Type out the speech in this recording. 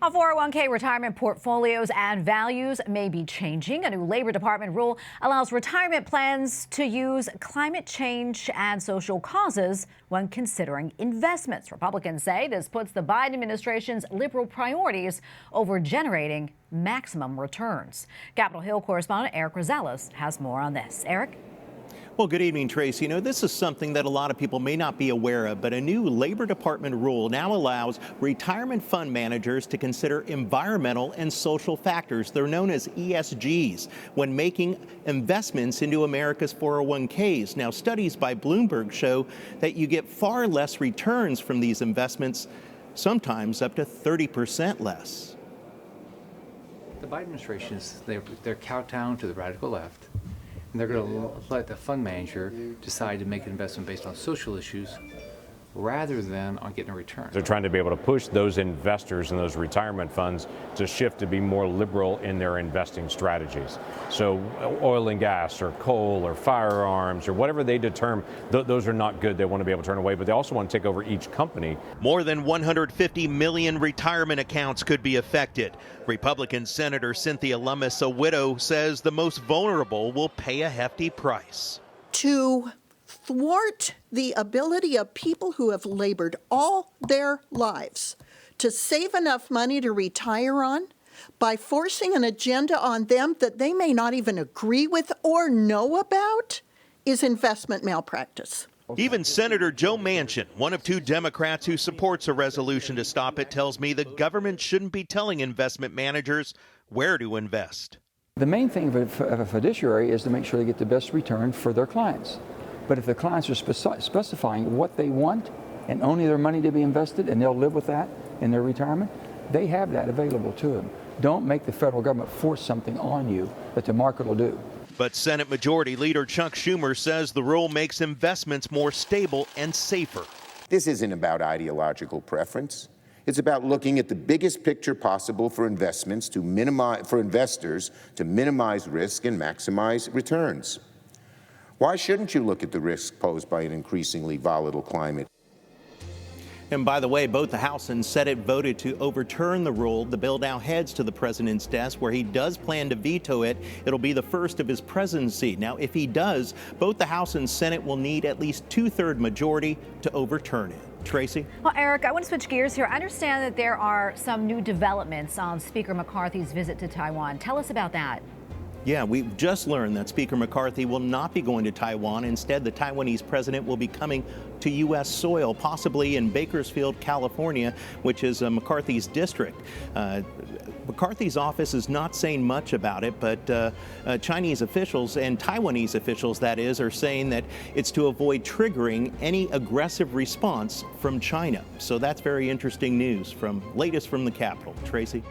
How 401k retirement portfolios and values may be changing. A new Labor Department rule allows retirement plans to use climate change and social causes when considering investments. Republicans say this puts the Biden administration's liberal priorities over generating maximum returns. Capitol Hill correspondent Erik Rosales has more on this. Erik? Well, good evening, Tracy. This is something that a lot of people may not be aware of, but a new Labor Department rule now allows retirement fund managers to consider environmental and social factors. They're known as ESGs when making investments into America's 401ks. Now, studies by Bloomberg show that you get far less returns from these investments, sometimes up to 30% less. The Biden administration they're kowtowing to the radical left. And they're going to let the fund manager decide to make an investment based on social issues rather than on getting a return. They're trying to be able to push those investors and those retirement funds to shift to be more liberal in their investing strategies. So oil and gas or coal or firearms or whatever they determine, those are not good. They want to be able to turn away, but they also want to take over each company. More than 150 million retirement accounts could be affected. Republican Senator Cynthia Lummis, a widow, says the most vulnerable will pay a hefty price. To thwart the ability of people who have labored all their lives to save enough money to retire on by forcing an agenda on them that they may not even agree with or know about is investment malpractice. Even Senator Joe Manchin, one of two Democrats who supports a resolution to stop it, tells me the government shouldn't be telling investment managers where to invest. The main thing of a fiduciary is to make sure they get the best return for their clients. But if the clients are specifying what they want and only their money to be invested, and they'll live with that in their retirement, they have that available to them. Don't make the federal government force something on you that the market will do. But Senate Majority Leader Chuck Schumer says the rule makes investments more stable and safer. This isn't about ideological preference. It's about looking at the biggest picture possible for investors to minimize risk and maximize returns. Why shouldn't you look at the risk posed by an increasingly volatile climate? And by the way, both the House and Senate voted to overturn the rule. The bill now heads to the president's desk, where he does plan to veto it. It'll be the first of his presidency. Now, if he does, both the House and Senate will need at least two-thirds majority to overturn it. Tracy? Well, Erik, I want to switch gears here. I understand that there are some new developments on Speaker McCarthy's visit to Taiwan. Tell us about that. Yeah, we've just learned that Speaker McCarthy will not be going to Taiwan. Instead, the Taiwanese president will be coming to U.S. soil, possibly in Bakersfield, California, which is McCarthy's district. McCarthy's office is not saying much about it, but Chinese officials and Taiwanese officials, that is, are saying that it's to avoid triggering any aggressive response from China. So that's very interesting news latest from the Capitol. Tracy?